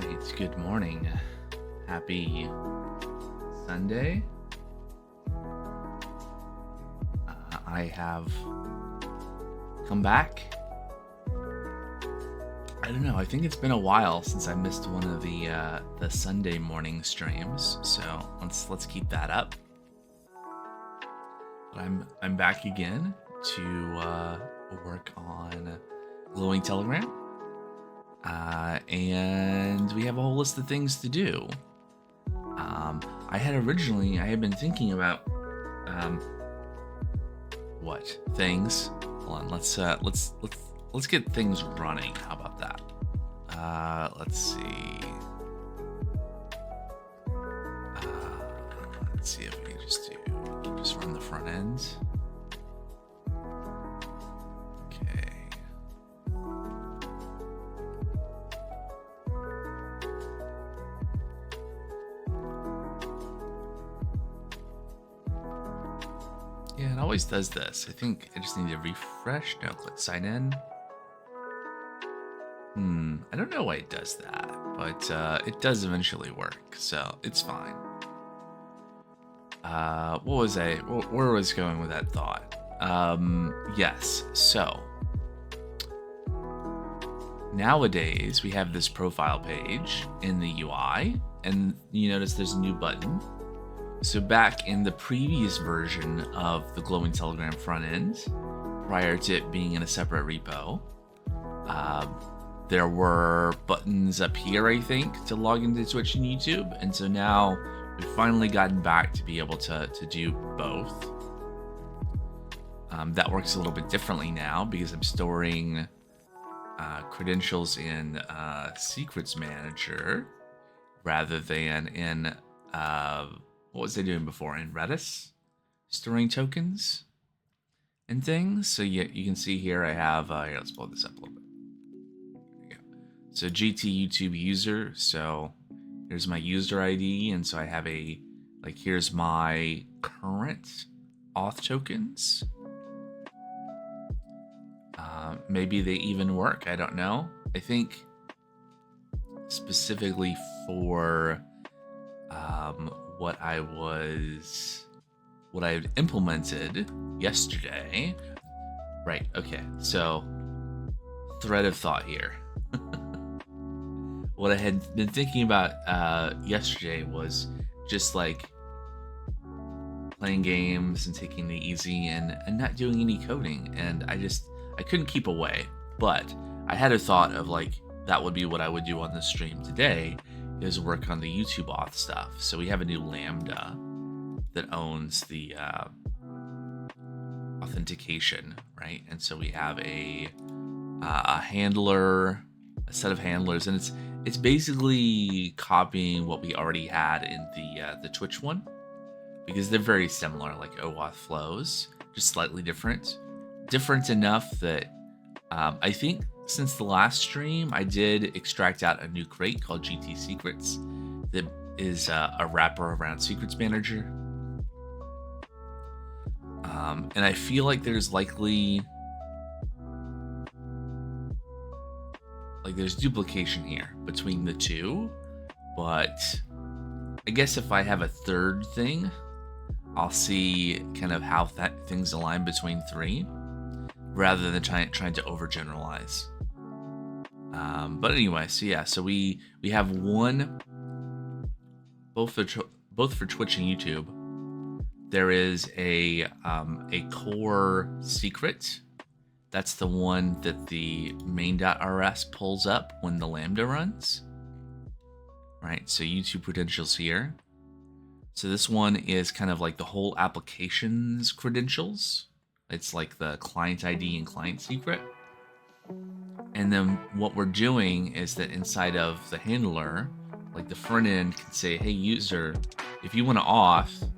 right, good morning. Happy Sunday. I have come back. I don't know. I think it's been a while since I missed one of the Sunday morning streams, so let's keep that up. But I'm back again to work on Glowing Telegram. And we have a whole list of things to do. I had been thinking about what things. Hold on, let's get things running. How about that? Let's see. Let's see if we can just run the front end. Yeah, it always does this. I think I just need to refresh. No, click sign in. I don't know why it does that, but it does eventually work, so it's fine. Where was I going with that thought? Yes, so nowadays we have this profile page in the UI, and you notice there's a new button. So back in the previous version of the Glowing Telegram front end, prior to it being in a separate repo, there were buttons up here, I think, to log into Twitch and YouTube. And so now we've finally gotten back to be able to do both. That works a little bit differently now because I'm storing credentials in Secrets Manager rather than in... what was I doing before in Redis? Storing tokens and things. So you can see here I have, here, let's blow this up a little bit. There we go. So GT YouTube user. So here's my user ID. And so I have here's my current auth tokens. Maybe they even work. I don't know. I think specifically for, what I had implemented yesterday. Right, okay, so thread of thought here. What I had been thinking about yesterday was just like playing games and taking it easy and not doing any coding. And I couldn't keep away. But I had a thought of that would be what I would do on the stream today, is work on the YouTube auth stuff. So we have a new Lambda that owns the authentication, right? And so we have a handler, a set of handlers, and it's basically copying what we already had in the Twitch one, because they're very similar, like OAuth flows, just slightly different enough that I think since the last stream, I did extract out a new crate called GT Secrets that is a wrapper around Secrets Manager. And I feel like there's there's duplication here between the two, but I guess if I have a third thing, I'll see kind of how things align between three, rather than trying to overgeneralize. But anyway, so yeah, so we have one, both for Twitch and YouTube. There is a core secret. That's the one that the main.rs pulls up when the Lambda runs. Right, so YouTube credentials here. So this one is kind of like the whole application's credentials. It's like the client ID and client secret. And then what we're doing is that inside of the handler, like the front end can say, hey user, if you want to auth,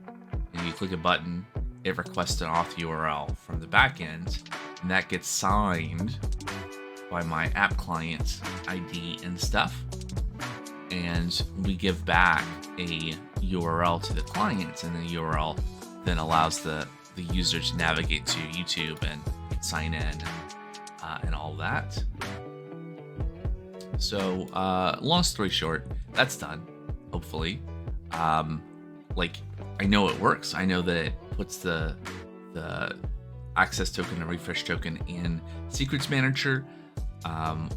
and you click a button, it requests an auth URL from the backend, and that gets signed by my app client ID and stuff. And we give back a URL to the client, and the URL then allows the user to navigate to YouTube and sign in and all that. So long story short, that's done, hopefully. Like, I know it works. I know that it puts the access token and refresh token in secrets manager.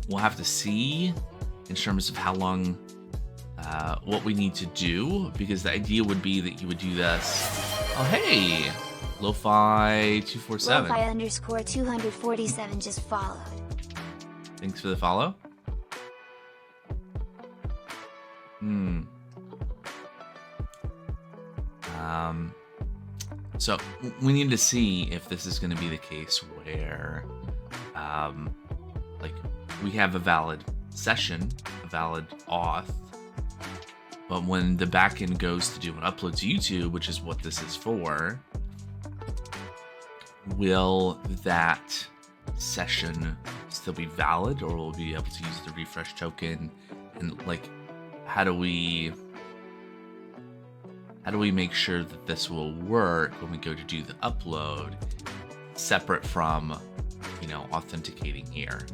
We'll have to see in terms of how long, what we need to do, because the idea would be that you would do this. Oh, hey, Lo-Fi 247. Lo-Fi underscore 247 just followed. Thanks for the follow. So we need to see if this is going to be the case where, like, we have a valid session, a valid auth, but when the backend goes to do an upload to YouTube, which is what this is for, will that session still be valid, or will we be able to use the refresh token? And like, how do we make sure that this will work when we go to do the upload, separate from, you know, authenticating here?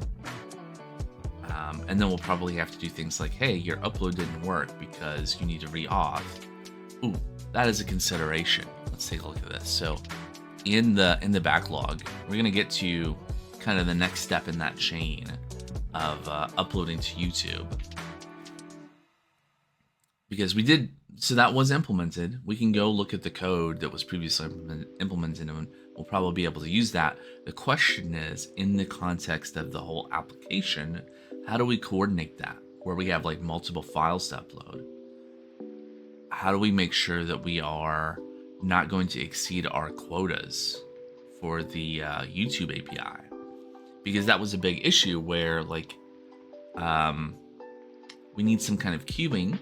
And then we'll probably have to do things like, hey, your upload didn't work because you need to re-auth. Ooh, that is a consideration. Let's take a look at this. So in the backlog, we're gonna get to kind of the next step in that chain of uploading to YouTube. Because we did, so that was implemented. We can go look at the code that was previously implemented, and we'll probably be able to use that. The question is, in the context of the whole application, how do we coordinate that? Where we have like multiple files to upload. How do we make sure that we are not going to exceed our quotas for the YouTube API? Because that was a big issue where, like, we need some kind of queuing.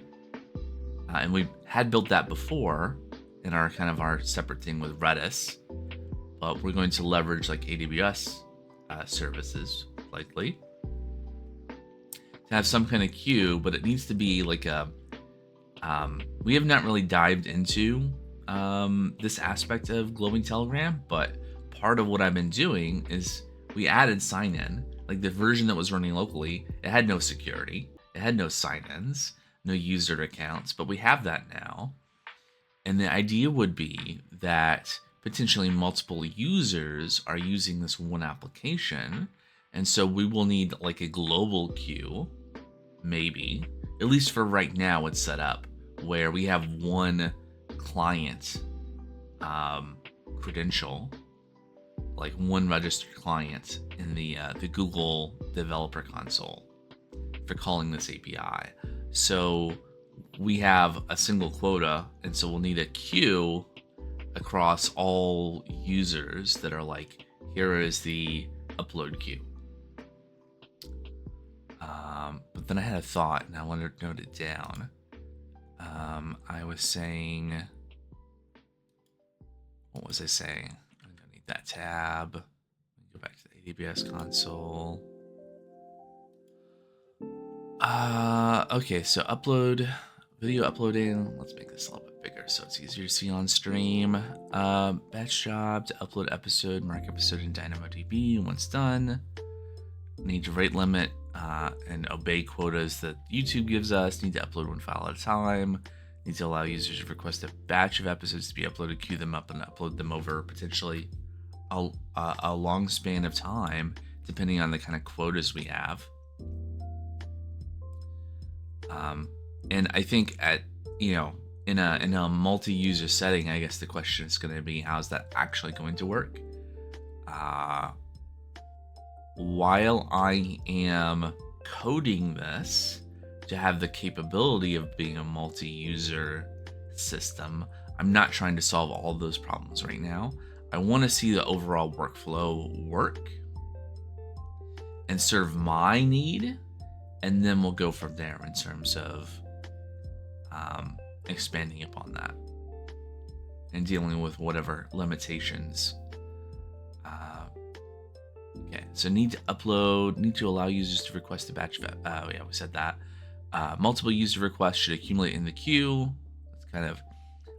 And we had built that before in our kind of our separate thing with Redis, but we're going to leverage like AWS services likely to have some kind of queue, but it needs to be like a, we have not really dived into this aspect of Glowing Telegram, but part of what I've been doing is we added sign-in, like the version that was running locally, it had no security, it had no sign-ins, no user accounts, but we have that now. And the idea would be that potentially multiple users are using this one application. And so we will need like a global queue, maybe, at least for right now it's set up where we have one client credential, like one registered client in the Google developer console for calling this API. So we have a single quota, and so we'll need a queue across all users that are like, here is the upload queue. But then I had a thought, and I wanted to note it down. I was saying, what was I saying? I'm gonna need that tab. Go back to the AWS console. Okay, so upload, video uploading. Let's make this a little bit bigger so it's easier to see on stream. Batch job to upload episode, mark episode in DynamoDB. Once done, need to rate limit and obey quotas that YouTube gives us. Need to upload one file at a time. Need to allow users to request a batch of episodes to be uploaded, queue them up, and upload them over potentially a long span of time, depending on the kind of quotas we have. And I think at, you know, in a multi-user setting, I guess the question is going to be, how's that actually going to work? While I am coding this to have the capability of being a multi-user system, I'm not trying to solve all those problems right now. I want to see the overall workflow work and serve my need, and then we'll go from there in terms of expanding upon that and dealing with whatever limitations. Okay, so need to upload, need to allow users to request a batch of, yeah, we said that. Multiple user requests should accumulate in the queue. It's kind of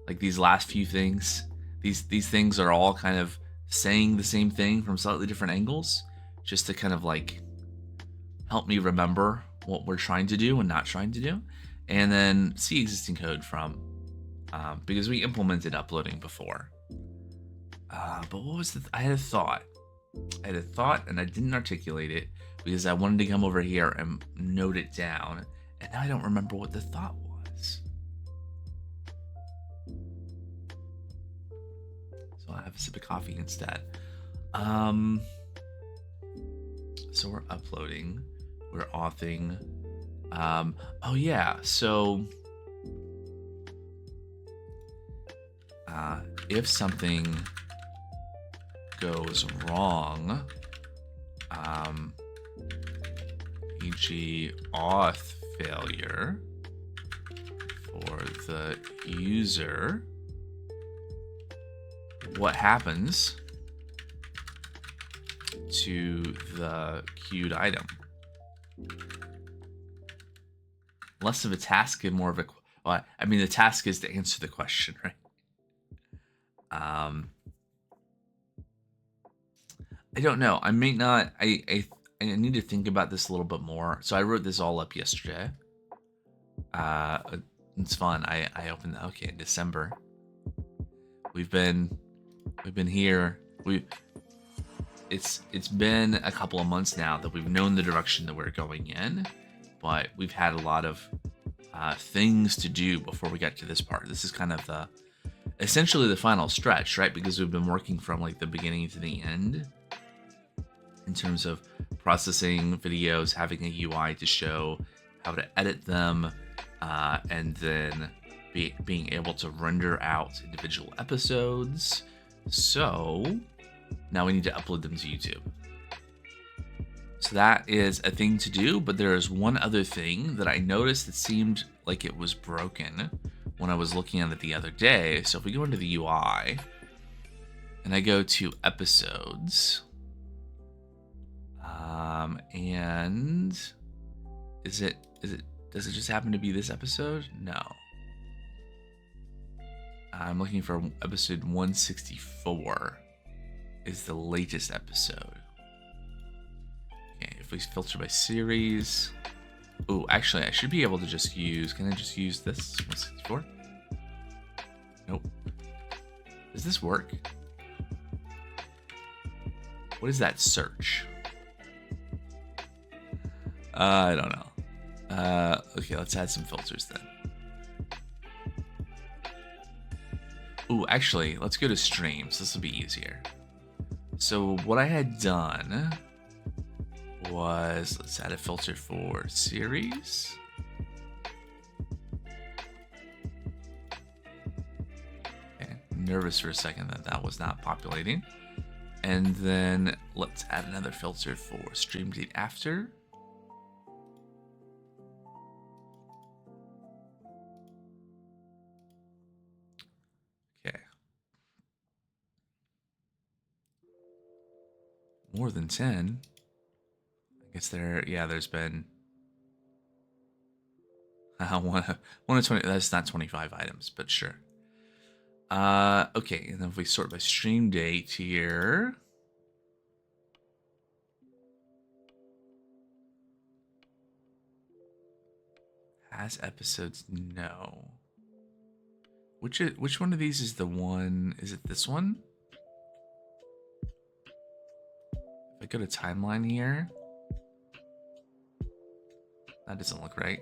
like these last few things. These things are all kind of saying the same thing from slightly different angles, just to kind of like help me remember what we're trying to do and not trying to do, and then see existing code from, because we implemented uploading before. But what was I had a thought. And I didn't articulate it because I wanted to come over here and note it down, and now I don't remember what the thought was. So I'll have a sip of coffee instead. So we're uploading, we're authing. Oh yeah, so if something goes wrong, e.g. auth failure for the user, what happens to the queued item? Less of a task and more of a, well, I mean, the task is to answer the question, right? I don't know. I may not. I need to think about this a little bit more. So I wrote this all up yesterday. It's fun. I opened. Okay, in December. We've been here. It's been a couple of months now that we've known the direction that we're going in, but we've had a lot of things to do before we got to this part. This is kind of essentially the final stretch, right? Because we've been working from like the beginning to the end in terms of processing videos, having a UI to show how to edit them, and then being able to render out individual episodes. So now we need to upload them to YouTube. So that is a thing to do, but there is one other thing that I noticed that seemed like it was broken when I was looking at it the other day. So if we go into the UI and I go to episodes, and does it just happen to be this episode? No. I'm looking for episode 164 is the latest episode. Okay, if we filter by series. Oh, actually, I should be able to just use, can I just use this 164? Nope. Does this work? What is that search? I don't know. Okay, let's add some filters then. Ooh, actually, let's go to streams. This will be easier. So what I had done was, let's add a filter for series. Okay, I'm nervous for a second that was not populating. And then let's add another filter for stream date after. Okay. More than 10. I guess there's been one of 20. That's not 25 items, but sure. Okay, and then if we sort by stream date here, has episodes? No. Which one of these is the one? Is it this one? If I go to timeline here, that doesn't look right.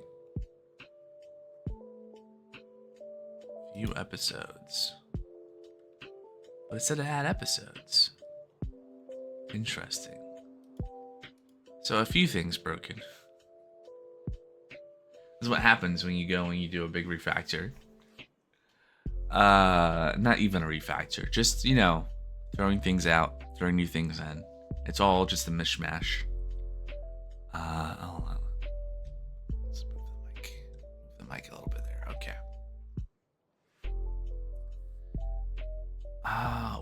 View episodes. But it said it had episodes. Interesting. So a few things broken. This is what happens when you go and you do a big refactor. Not even a refactor. Just, throwing things out, throwing new things in. It's all just a mishmash. Hold on. Let's move the mic a little bit there. Okay.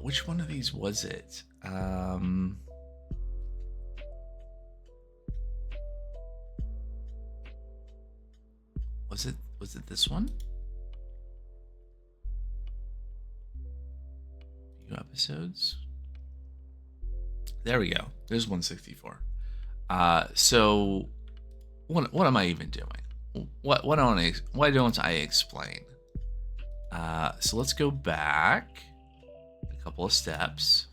Which one of these was it? Was it this one? View episodes. There we go. There's 164. So what am I even doing? Why don't I explain? So let's go back a couple of steps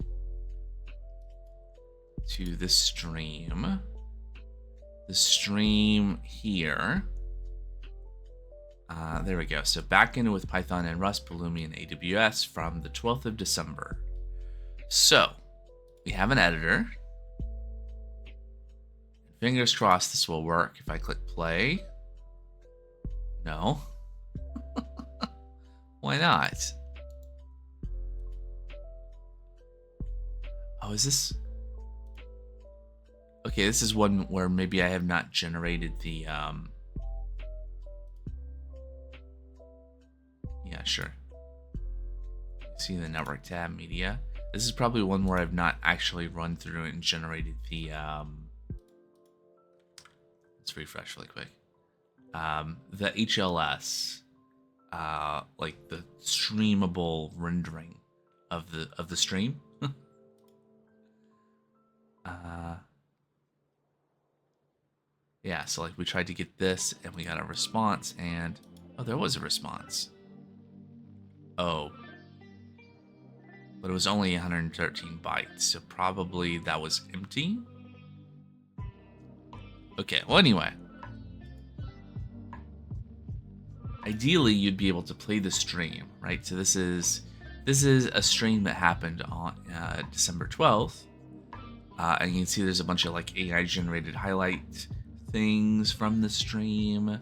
to the stream. The stream here. There we go. So backend with Python and Rust, Pulumi, and AWS from the 12th of December. So we have an editor. Fingers crossed this will work. If I click play. No. Why not? Oh, is this? Okay, this is one where maybe I have not generated the yeah, sure. See the network tab, media. This is probably one where I've not actually run through and generated the let's refresh really quick. The HLS, like the streamable rendering of the stream. Yeah, so like we tried to get this and we got a response, and oh, there was a response. Oh, but it was only 113 bytes, so probably that was empty. Okay, well, anyway, ideally you'd be able to play the stream, right? So this is a stream that happened on December 12th, and you can see there's a bunch of like AI generated highlight things from the stream.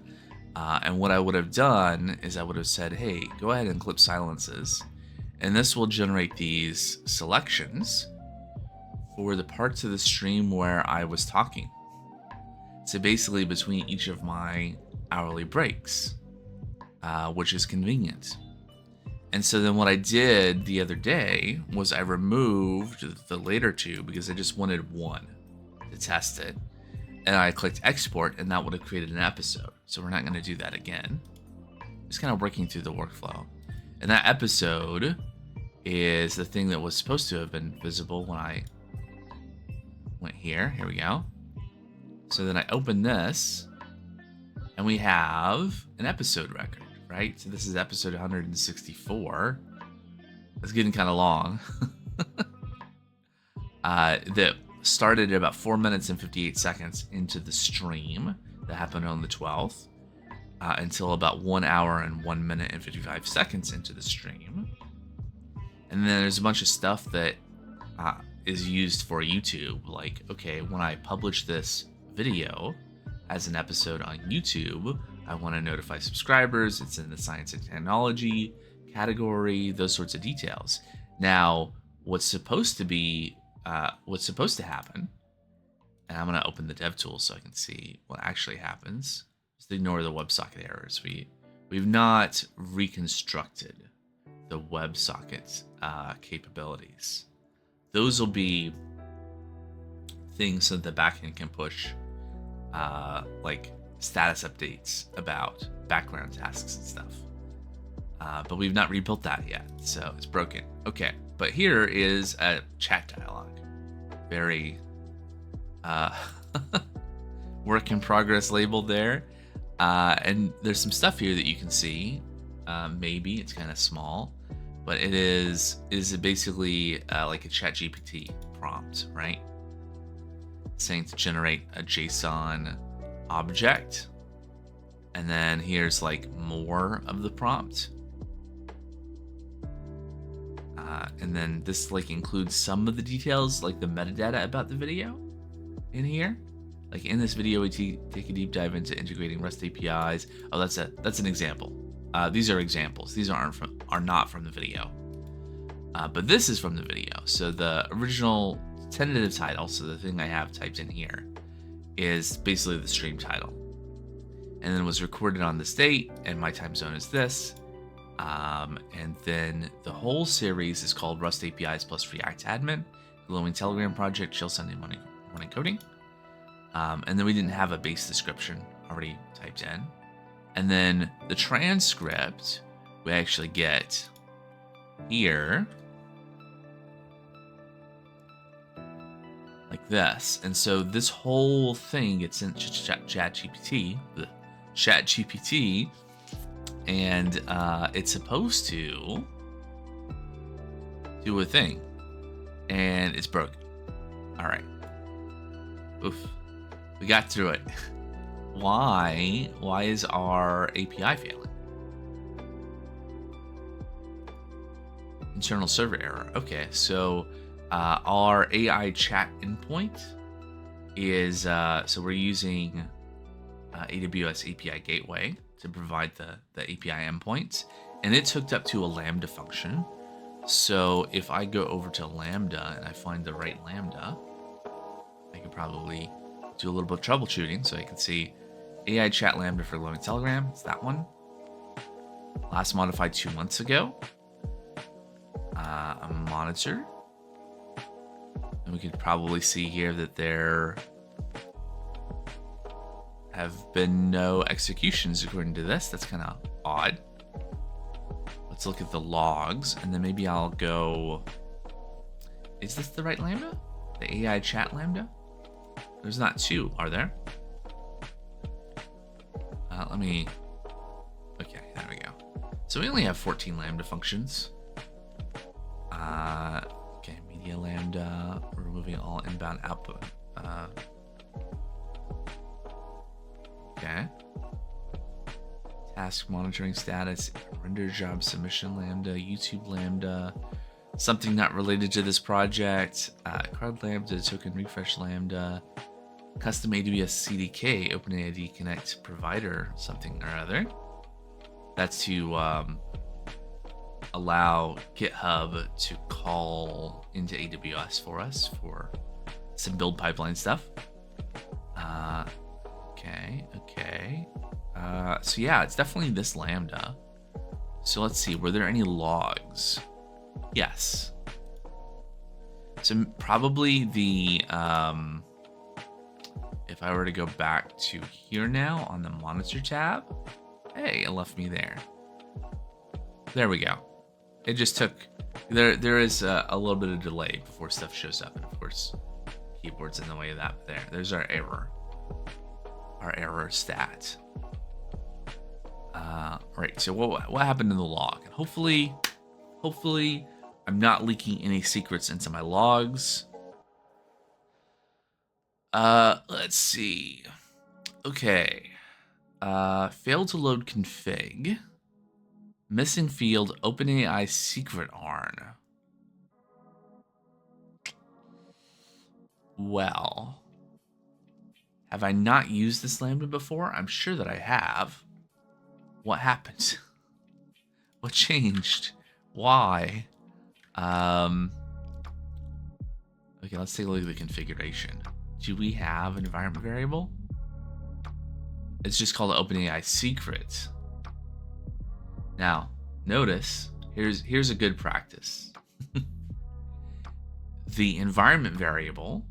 And what I would have done is I would have said, hey, go ahead and clip silences, and this will generate these selections for the parts of the stream where I was talking. So basically between each of my hourly breaks, which is convenient. And so then what I did the other day was I removed the later two because I just wanted one to test it. And I clicked export, and that would have created an episode. So we're not going to do that again. Just kind of working through the workflow. And that episode is the thing that was supposed to have been visible when I went here. Here we go. So then I open this, and we have an episode record, right? So this is episode 164. It's getting kind of long. That started at about 4 minutes and 58 seconds into the stream that happened on the 12th, until about 1 hour and 1 minute and 55 seconds into the stream. And then there's a bunch of stuff that is used for YouTube. Like, okay, when I publish this video as an episode on YouTube, I want to notify subscribers. It's in the science and technology category, those sorts of details. Now, what's supposed to happen, and I'm going to open the dev tool so I can see what actually happens. Just ignore the WebSocket errors. We've not reconstructed the WebSocket capabilities. Those will be things so that the backend can push like status updates about background tasks and stuff. But we've not rebuilt that yet, so it's broken. Okay, but here is a chat dialog. Very work in progress labeled there. And there's some stuff here that you can see. Maybe it's kind of small, but it is basically like a ChatGPT prompt, right? Saying to generate a JSON object. And then here's like more of the prompt. And then this like includes some of the details, like the metadata about the video in here. Like in this video, we take a deep dive into integrating REST APIs. Oh, that's an example. These are examples. These are not from the video. But this is from the video. So the original tentative title, so the thing I have typed in here, is basically the stream title. And then was recorded on this date, and my time zone is this. And then the whole series is called Rust APIs plus React Admin, Glowing Telegram Project, Chill Sunday Morning Coding. And then we didn't have a base description already typed in. And then the transcript we actually get here, like this. And so this whole thing gets in ChatGPT, and it's supposed to do a thing, and it's broken. All right. Oof. We got through it. Why is our API failing? Internal server error. Okay, so our AI chat endpoint is so we're using AWS API Gateway to provide the API endpoints, and it's hooked up to a Lambda function. So if I go over to Lambda and I find the right Lambda, I could probably do a little bit of troubleshooting. So I can see AI chat Lambda for loading Telegram. It's that one. Last modified 2 months ago. A monitor. And we could probably see here that there have been no executions according to this. That's kind of odd. Let's look at the logs, and then maybe I'll go... Is this the right Lambda? The AI chat Lambda? There's not two, are there? Let me... Okay, there we go. So we only have 14 Lambda functions. Okay, media Lambda, removing all inbound output. Okay. Task monitoring status, render job submission Lambda, YouTube Lambda, something not related to this project, card Lambda, token refresh Lambda, custom AWS CDK, OpenAID Connect provider, something or other. That's to allow GitHub to call into AWS for us for some build pipeline stuff. Okay. So yeah, it's definitely this Lambda. So let's see, were there any logs? Yes. So probably the, if I were to go back to here now on the monitor tab, hey, it left me there. There we go. It just took, there is a little bit of delay before stuff shows up. And of course, keyboard's in the way of that. But there's our error stat. Right, so what happened in the log? And hopefully I'm not leaking any secrets into my logs. Let's see. Okay. Failed to load config. Missing field, OpenAI secret ARN. Well, have I not used this Lambda before? I'm sure that I have. What happened? What changed? Why? Okay, let's take a look at the configuration. Do we have an environment variable? It's just called OpenAI secret. Now, notice, here's a good practice. The environment variable,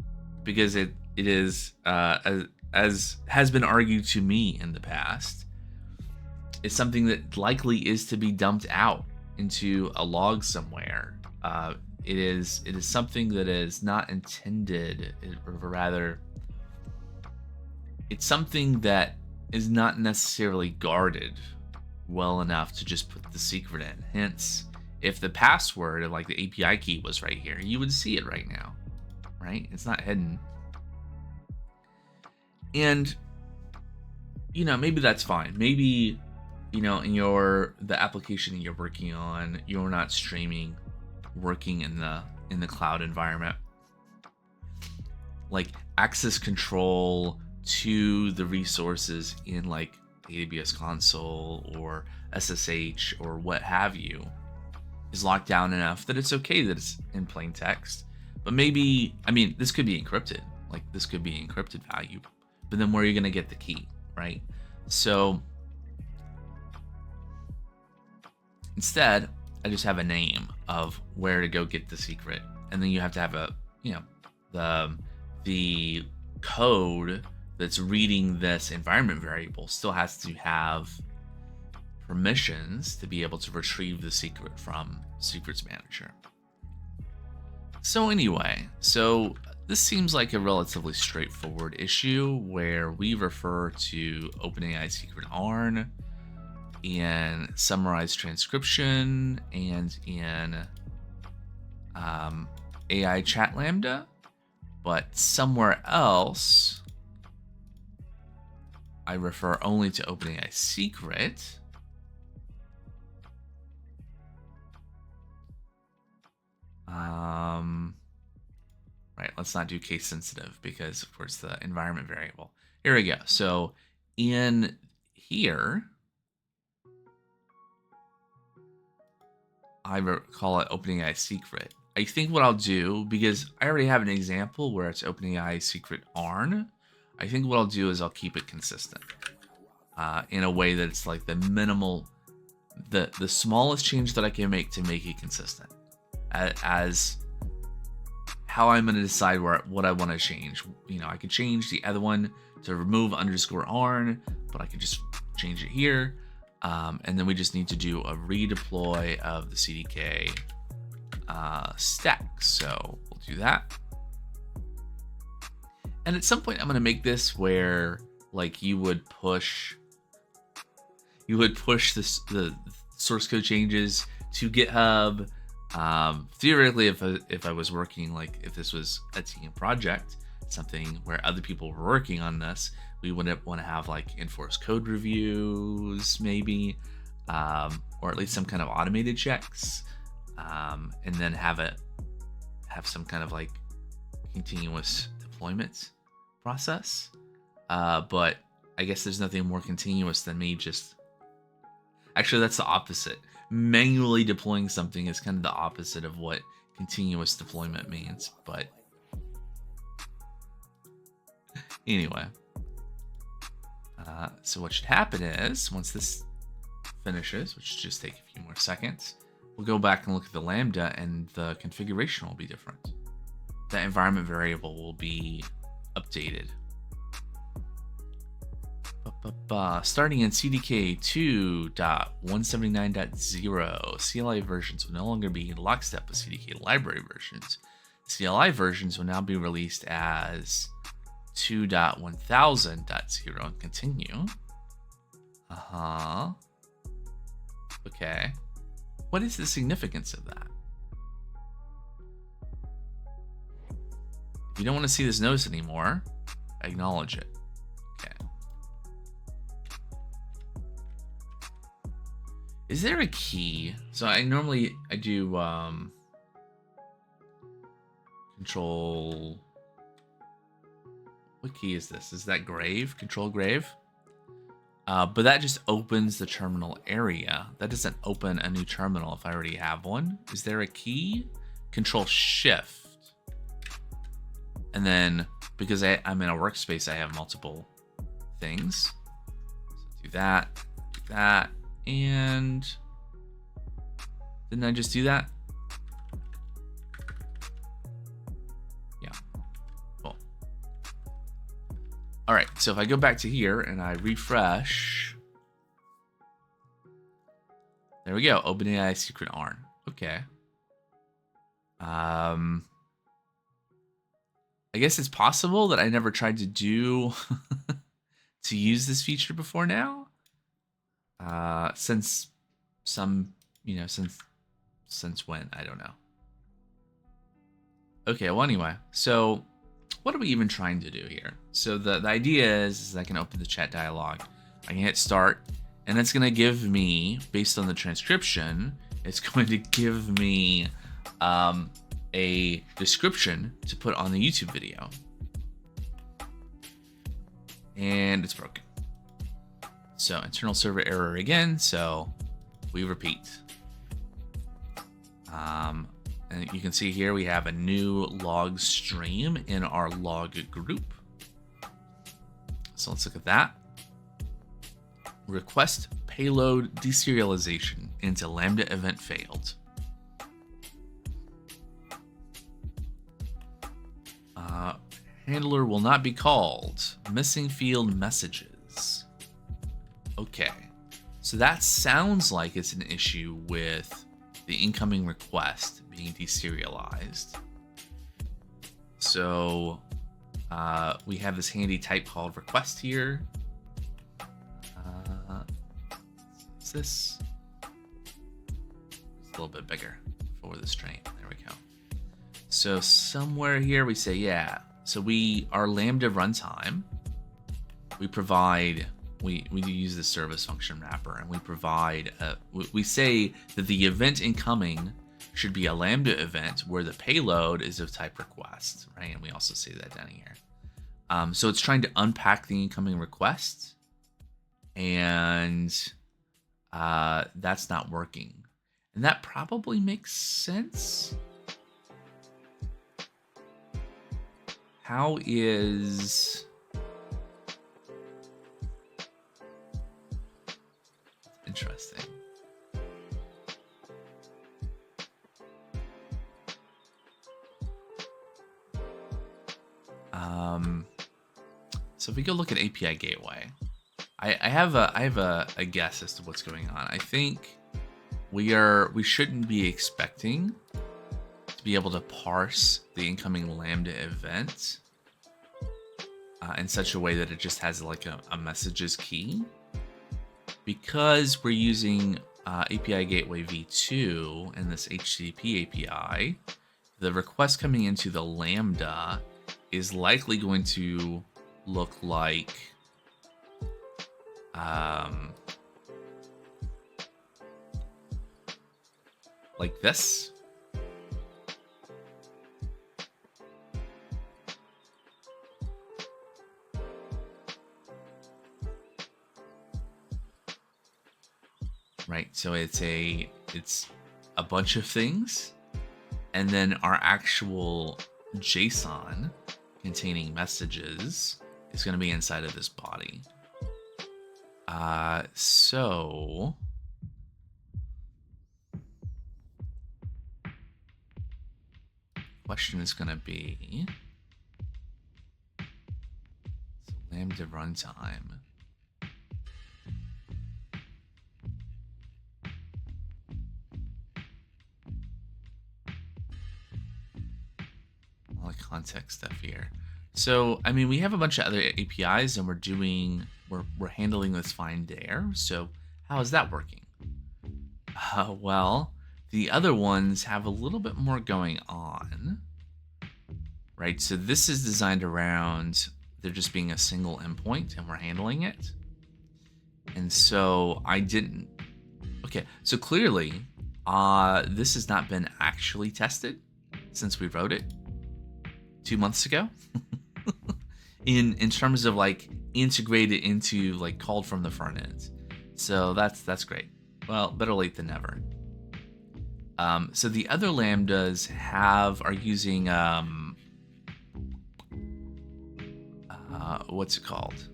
because it is, as has been argued to me in the past, is something that likely is to be dumped out into a log somewhere. It is something that is not intended, or rather, it's something that is not necessarily guarded well enough to just put the secret in. Hence, if the password of like the API key was right here, you would see it right now, right? It's not hidden. And, you know, maybe that's fine. Maybe, you know, in the application that you're working on, you're not streaming, working in the cloud environment. Like access control to the resources in like AWS console or SSH or what have you is locked down enough that it's okay that it's in plain text. But maybe, I mean, this could be encrypted. Like this could be encrypted value, but then where are you going to get the key, right? So instead, I just have a name of where to go get the secret. And then you have to have a, you know, the code that's reading this environment variable still has to have permissions to be able to retrieve the secret from Secrets Manager. So anyway, so this seems like a relatively straightforward issue where we refer to OpenAI secret ARN in summarized transcription and in AI chat Lambda, but somewhere else I refer only to OpenAI secret. Right, let's not do case sensitive because of course the environment variable. Here we go. So in here, I call it OpenAI secret. I think what I'll do, because I already have an example where it's OpenAI secret ARN, I think what I'll do is I'll keep it consistent in a way that it's like the minimal, the smallest change that I can make to make it consistent as how I'm going to decide what I want to change. You know, I could change the other one to remove _ARN, but I could just change it here. And then we just need to do a redeploy of the CDK stack. So we'll do that. And at some point I'm going to make this where like you would push the source code changes to GitHub. Theoretically, if I was working, like if this was a team project, something where other people were working on this, we would want to have like enforced code reviews maybe, or at least some kind of automated checks, and then have some kind of like continuous deployment process. But I guess there's nothing more continuous than me just, actually that's the opposite. Manually deploying something is kind of the opposite of what continuous deployment means, but anyway. So what should happen is once this finishes, which should just take a few more seconds, we'll go back and look at the Lambda and the configuration will be different. The environment variable will be updated. Starting in CDK 2.179.0, CLI versions will no longer be in lockstep with CDK library versions. CLI versions will now be released as 2.1000.0 and continue. Okay. What is the significance of that? If you don't want to see this notice anymore, acknowledge it. Okay. Is there a key? So I normally do control. What key is this? Is that grave? Control grave? But that just opens the terminal area. That doesn't open a new terminal if I already have one. Is there a key? Control shift. And then because I'm in a workspace, I have multiple things. So do that, and didn't I just do that? Yeah. Cool. All right. So if I go back to here and I refresh, there we go. OpenAI secret ARN. Okay. I guess it's possible that I never tried to do to use this feature before now. Since some, since when, I don't know. Okay, well anyway, so what are we even trying to do here? So the idea is I can open the chat dialog, I can hit start, and it's gonna give me, based on the transcription, it's going to give me a description to put on the YouTube video. And it's broken. So internal server error again, so we repeat. And you can see here we have a new log stream in our log group. So let's look at that. Request payload deserialization into Lambda event failed. Handler will not be called. Missing field messages. Okay, so that sounds like it's an issue with the incoming request being deserialized. So we have this handy type called request here. Is this? It's a little bit bigger for the string. There we go. So somewhere here we say, yeah. So our Lambda runtime, we provide, we use the service function wrapper, and we provide, we say that the event incoming should be a Lambda event where the payload is of type request, right? And we also say that down here. So it's trying to unpack the incoming request, and that's not working. And that probably makes sense. How is... Interesting. So if we go look at API Gateway, I have a guess as to what's going on. I think we shouldn't be expecting to be able to parse the incoming Lambda event in such a way that it just has like a messages key, because we're using API Gateway v2 and this HTTP API. The request coming into the Lambda is likely going to look like this. Right, so it's a bunch of things, and then our actual JSON containing messages is going to be inside of this body. So question is going to be, so Lambda runtime. All the context stuff here. So, I mean, we have a bunch of other APIs, and we're handling this fine there. So how is that working? Well, the other ones have a little bit more going on, right? So this is designed around there just being a single endpoint, and we're handling it. And so okay, so clearly this has not been actually tested since we wrote it 2 months ago. in terms of like integrated into like called from the front end. So that's great. Well, better late than never. So the other Lambdas are using what's it called?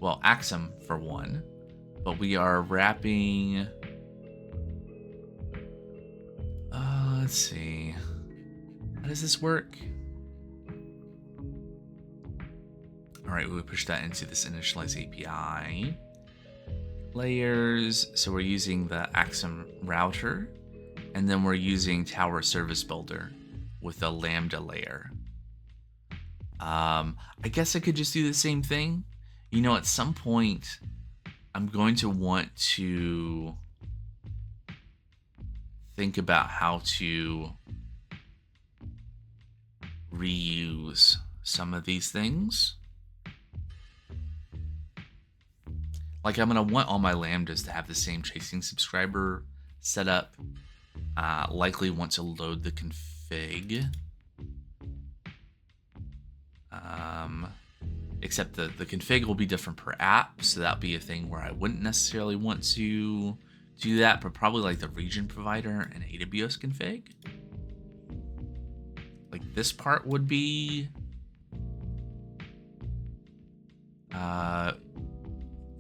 Well, Axum for one, but we are wrapping. Let's see. How does this work? All right, we push that into this initialize API layers. So we're using the Axum router, and then we're using Tower Service Builder with a Lambda layer. I guess I could just do the same thing. You know, at some point, I'm going to want to think about how to reuse some of these things. Like, I'm going to want all my Lambdas to have the same chasing subscriber setup. Likely want to load the config. Except the config will be different per app, so that'll be a thing where I wouldn't necessarily want to do that, but probably like the region provider and AWS config. Like this part would be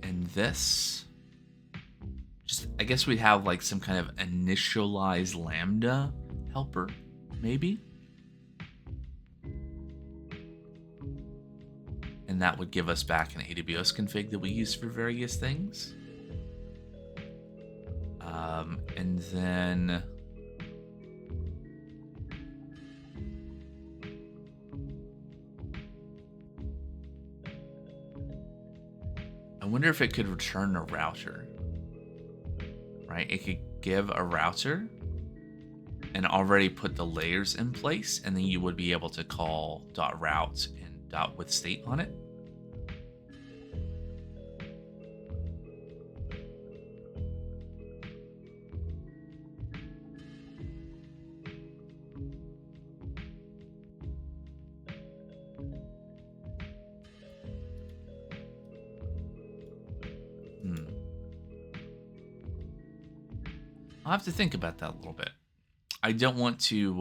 and this, just I guess we'd have like some kind of initialized Lambda helper, maybe. And that would give us back an AWS config that we use for various things. And then wonder if it could return a router, right? It could give a router and already put the layers in place, and then you would be able to call .route and .with state on it. I'll have to think about that a little bit. I don't want to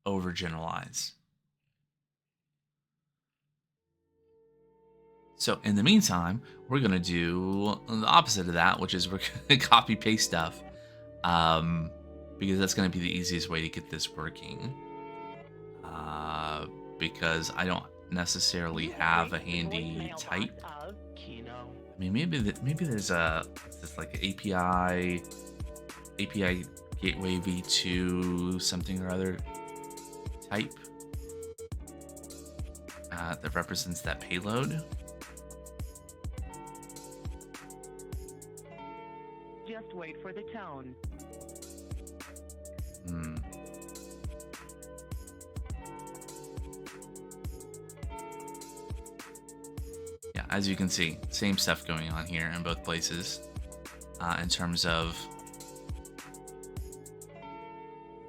overgeneralize. So in the meantime, we're going to do the opposite of that, which is we're going to copy paste stuff, because that's going to be the easiest way to get this working. Because I don't necessarily have a handy type. I mean, maybe there's like API gateway v2 something or other type that represents that payload. Just wait for the tone. Yeah, as you can see, same stuff going on here in both places in terms of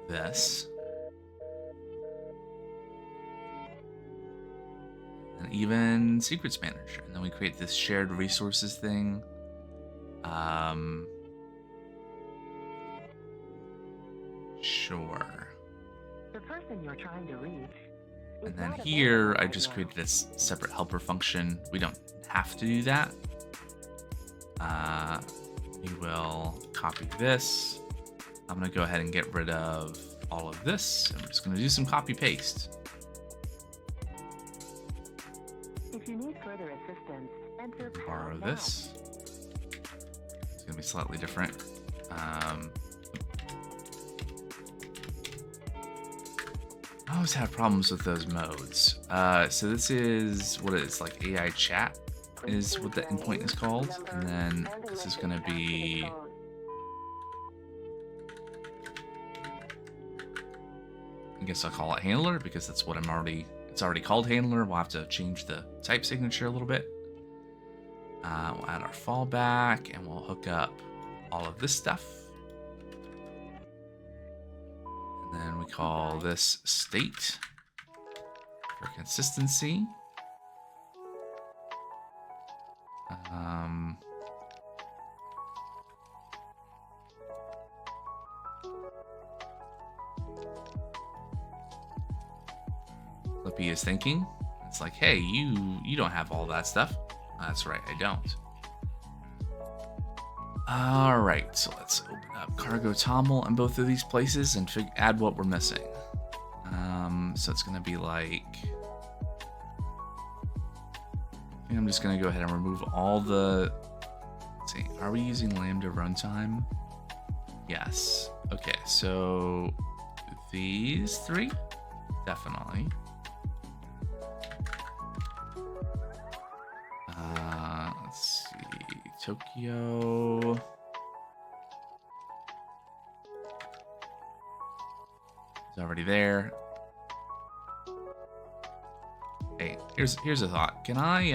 this. And even secrets manager. And then we create this shared resources thing. Sure. The person you're trying to reach. And then here, I just created a separate helper function. We don't have to do that. We will copy this. I'm going to go ahead and get rid of all of this. And we're just going to do some copy paste. If you need further assistance, enter Borrow this. It's going to be slightly different. I always have problems with those modes. So this is what it's like AI chat is what the endpoint is called. And then this is going to be I guess I'll call it handler because that's what it's already called handler. We'll have to change the type signature a little bit. We'll add our fallback and we'll hook up all of this stuff. And then we call this state for consistency. Flippy is thinking. It's like, hey, you don't have all that stuff. That's right, I don't. All right, so let's open up cargo toml in both of these places and add what we're missing. So it's going to be like, I think I'm just going to go ahead and remove all the, let's see, are we using Lambda runtime? Yes. Okay, so these three, definitely. Let's see, Tokyo. It's already there. Hey, here's a thought. Can I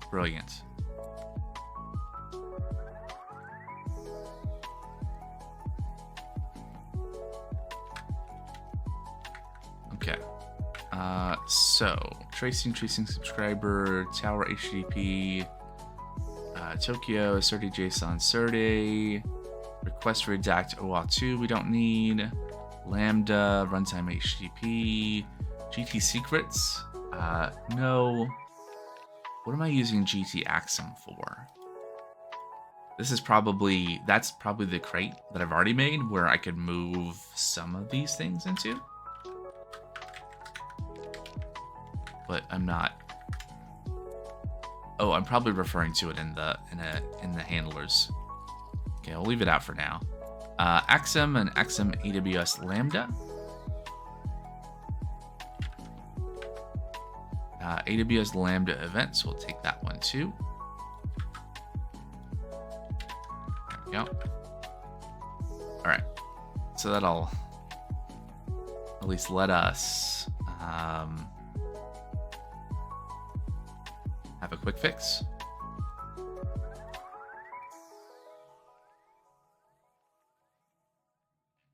brilliant. Okay. So tracing subscriber, tower HTTP, Tokyo, Serde JSON Serde, request redact OAuth2 we don't need, Lambda, runtime HTTP, GT secrets, no. What am I using GT Axum for? That's probably the crate that I've already made where I could move some of these things into. But I'm not. Oh, I'm probably referring to it in the handlers. Okay, I'll leave it out for now. Axum and Axum AWS Lambda. AWS Lambda events, we'll take that one too. There we go. All right, so that'll at least let us have a quick fix.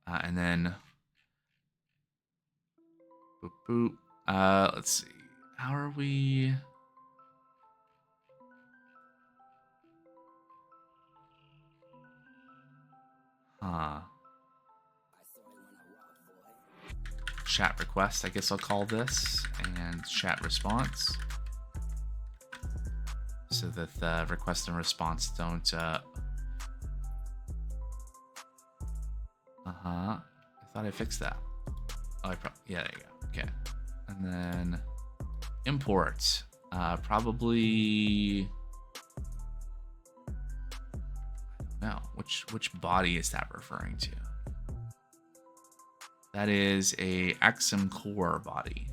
And then, boop, boop. Let's see. How are we? Chat request, I guess I'll call this, and chat response, so that the request and response don't. I thought I fixed that. Oh, yeah, there you go. Okay, and then import. Probably. I don't know which body is that referring to. That is a Axum core body.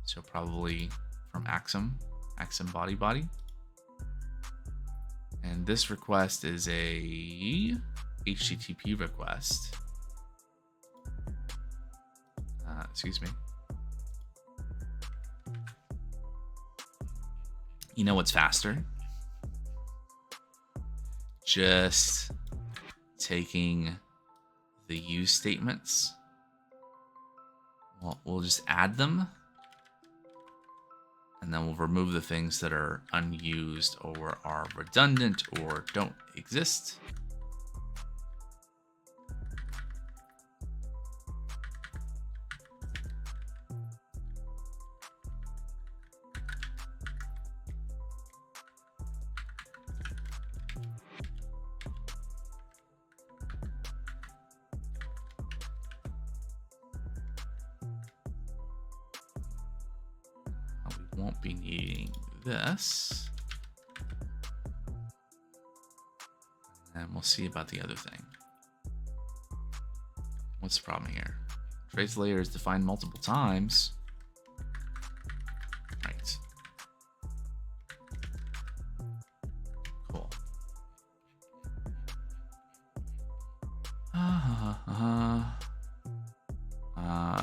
So probably from Axum body. And this request is a HTTP request. Excuse me. You know what's faster? Just taking the use statements. We'll just add them, and then we'll remove the things that are unused or are redundant or don't exist. Won't be needing this. And we'll see about the other thing. What's the problem here? Trace layer is defined multiple times. Right. Cool.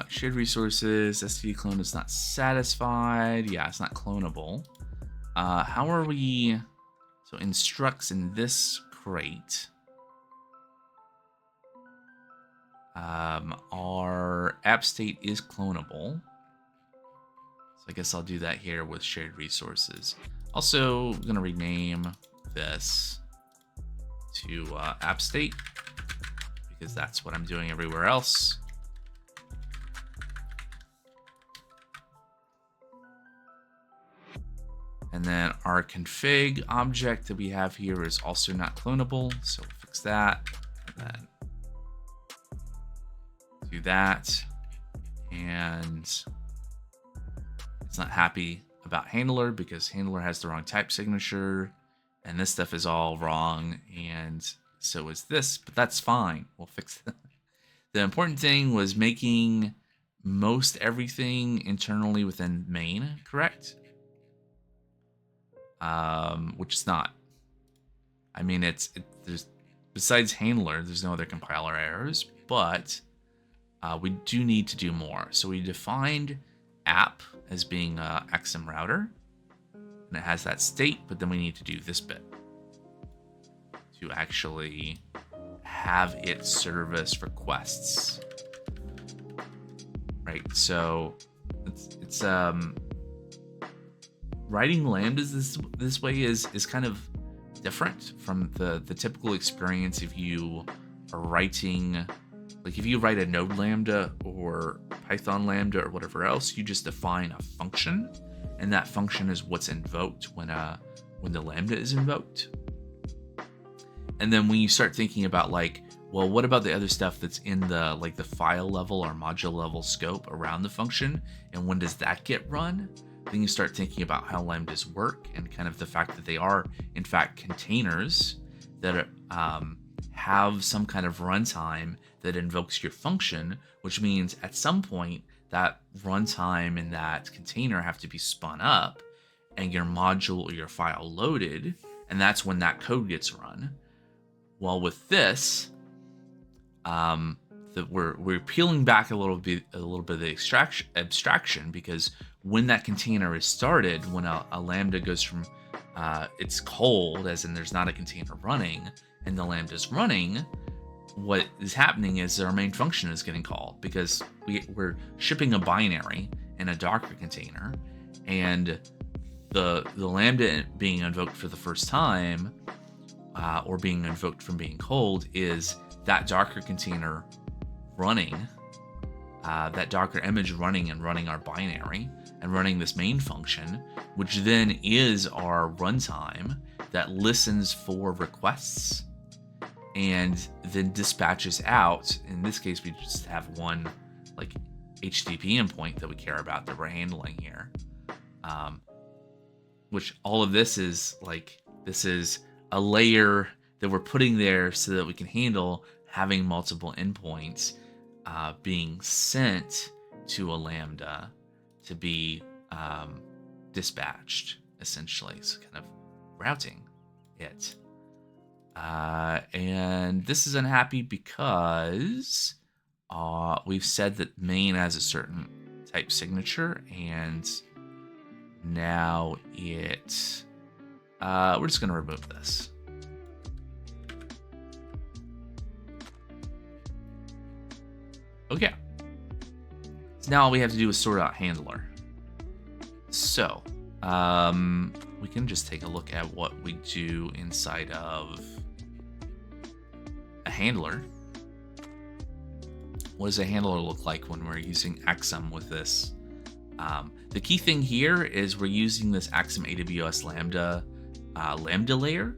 Shared resources, STD clone is not satisfied. Yeah, it's not clonable. How are we? So instructs in this crate. Our app state is clonable. So I guess I'll do that here with shared resources. Also, I'm gonna rename this to app state, because that's what I'm doing everywhere else. And then our config object that we have here is also not clonable, so we'll fix that. And then do that. And it's not happy about handler because handler has the wrong type signature, and this stuff is all wrong, and so is this, but that's fine. We'll fix it. The important thing was making most everything internally within main correct. Which is not. I mean, there's besides handler, there's no other compiler errors, but we do need to do more. So we defined app as being a XM router, and it has that state, but then we need to do this bit to actually have it service requests. Right. So it's writing lambdas this way is kind of different from the typical experience. If you are writing, like if you write a node lambda or Python lambda or whatever else, you just define a function, and that function is what's invoked when the lambda is invoked. And then when you start thinking about like, well, what about the other stuff that's in the like the file level or module level scope around the function, and when does that get run? Then you start thinking about how lambdas work and kind of the fact that they are, in fact, containers that have some kind of runtime that invokes your function, which means at some point that runtime and that container have to be spun up and your module or your file loaded, and that's when that code gets run. Well, with this, we're peeling back a little bit of the abstraction, because when that container is started, when a Lambda goes from it's cold, as in there's not a container running, and the Lambda is running, what is happening is our main function is getting called, because we're shipping a binary in a Docker container, and the Lambda being invoked for the first time, or being invoked from being cold, is that Docker container running, that Docker image running and running our binary and running this main function, which then is our runtime that listens for requests and then dispatches out. In this case, we just have one like HTTP endpoint that we care about that we're handling here. Which all of this is this is a layer that we're putting there so that we can handle having multiple endpoints being sent to a Lambda to be dispatched, essentially. So kind of routing it. And this is unhappy because we've said that main has a certain type signature, and now we're just going to remove this. Okay. So now all we have to do is sort out handler. So we can just take a look at what we do inside of a handler. What does a handler look like when we're using Axum with this? The key thing here is we're using this Axum AWS Lambda layer.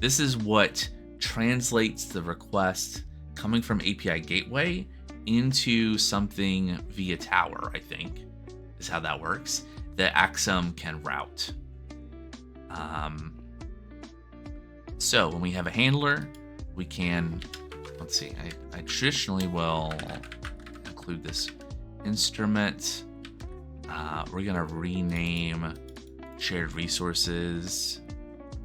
This is what translates the request coming from API gateway into something via tower, I think, is how that works, that Axum can route. So when we have a handler, we can, let's see, I traditionally will include this instrument. We're gonna rename shared resources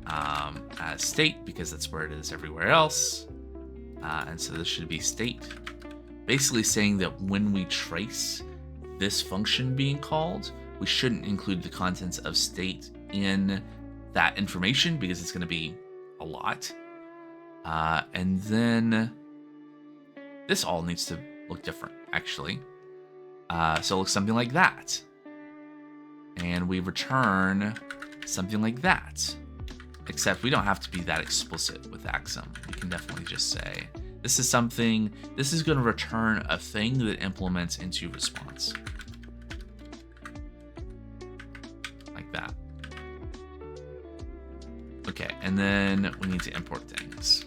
as state, because that's where it is everywhere else. And so this should be state, basically saying that when we trace this function being called, we shouldn't include the contents of state in that information, because it's going to be a lot. And then this all needs to look different, actually. So it looks something like that. And we return something like that. Except we don't have to be that explicit with Axum. We can definitely just say, this is something, this is going to return a thing that implements into response. Like that. Okay, and then we need to import things.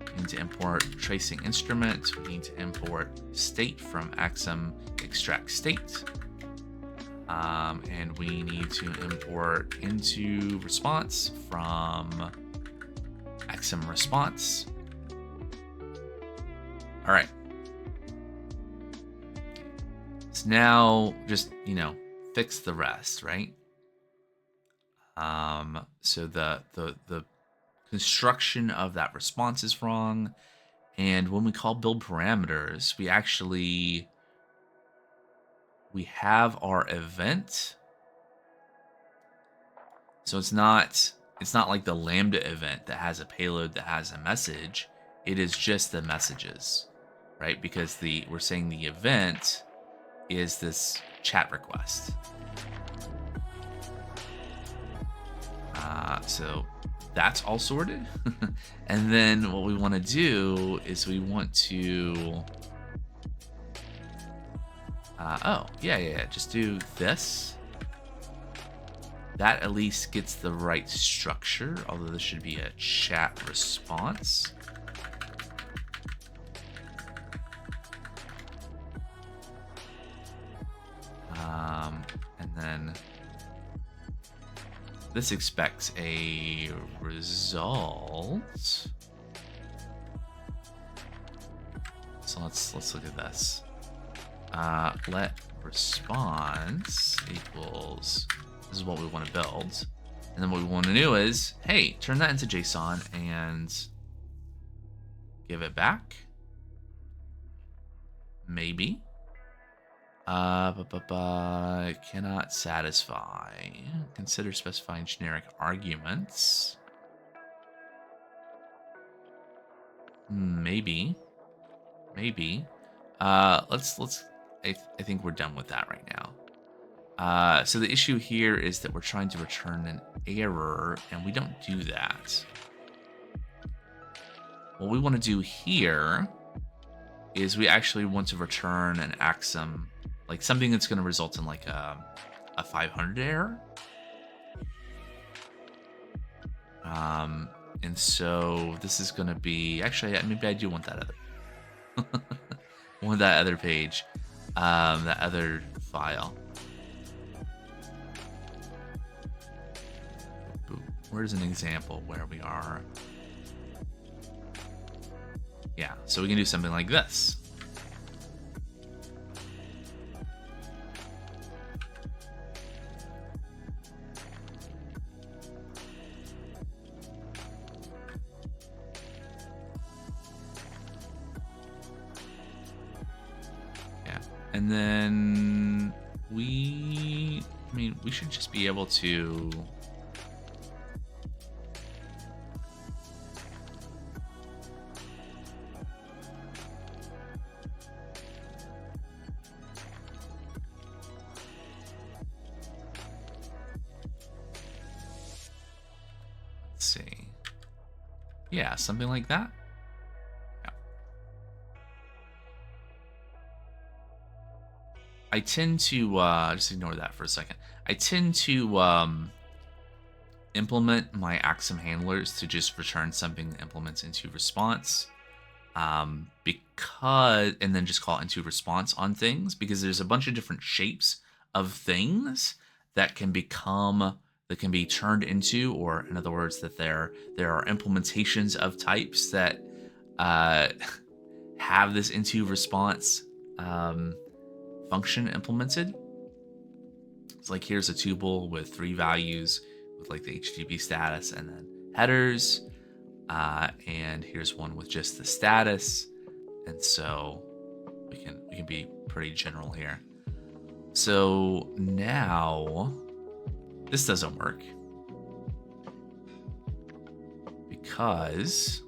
We need to import tracing instrument. We need to import state from Axum extract state. And we need to import into response from Axum response. All right. So now just, fix the rest, right? So the construction of that response is wrong. And when we call build parameters, we have our event. So it's not like the Lambda event that has a payload that has a message. It is just the messages, right? Because we're saying the event is this chat request. So that's all sorted. And then what we want to do is we want to just do this. That at least gets the right structure, although this should be a chat response. And then this expects a result. So let's look at this. Let response equals, this is what we want to build. And then what we want to do is, hey, turn that into JSON and give it back. Maybe. Cannot satisfy. Consider specifying generic arguments. Maybe. I think we're done with that right now. So the issue here is that we're trying to return an error, and we don't do that. What we want to do here is we actually want to return an axiom, like something that's going to result in like a 500 error. And so this is going to be, actually, maybe I do want that other, want that other page, that other file. Where's an example where we are? Yeah, so we can do something like this. Yeah, and then we should just be able to see. Yeah, something like that. Yeah. I tend to just ignore that for a second. I tend to implement my axiom handlers to just return something that implements into response, because, and then just call it into response on things, because there's a bunch of different shapes of things that can become, that can be turned into, or in other words, that there are implementations of types that have this into response function implemented. It's like, here's a tuple with 3 values with like the HTTP status and then headers, and here's one with just the status, and so we can be pretty general here. So now this doesn't work because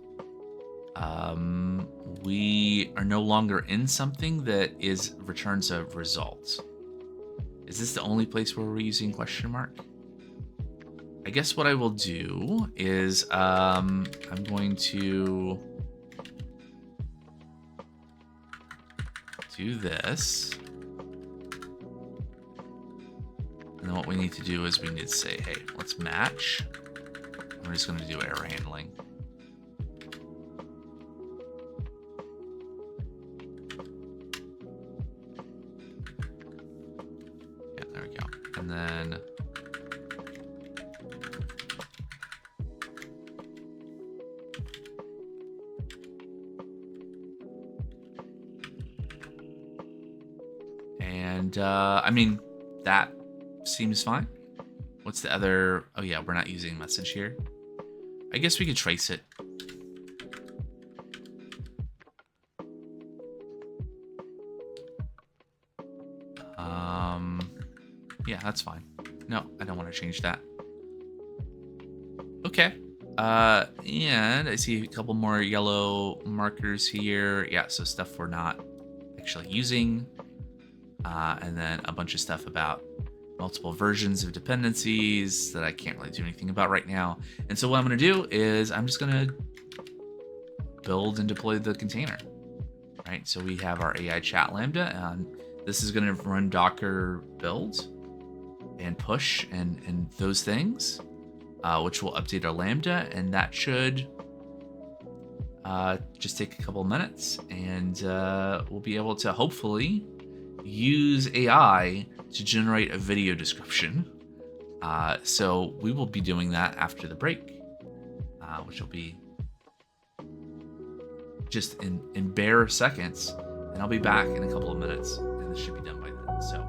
we are no longer in something that returns a result. Is this the only place where we're using question mark? I guess what I will do is I'm going to do this. And then what we need to do is we need to say, hey, let's match. We're just going to do error handling. Yeah, there we go. And then I mean, that seems fine. What's the other? Oh yeah, we're not using message here. I guess we could trace it. Yeah, that's fine. No, I don't want to change that. Okay. And I see a couple more yellow markers here. Yeah, so stuff we're not actually using. And then a bunch of stuff about multiple versions of dependencies that I can't really do anything about right now. And so what I'm going to do is I'm just going to build and deploy the container. Right, so we have our AI chat Lambda, and this is going to run Docker build and push and those things, which will update our Lambda, and that should just take a couple of minutes, and we'll be able to hopefully use AI to generate a video description. So we will be doing that after the break, which will be just in bare seconds, and I'll be back in a couple of minutes, and this should be done by then. So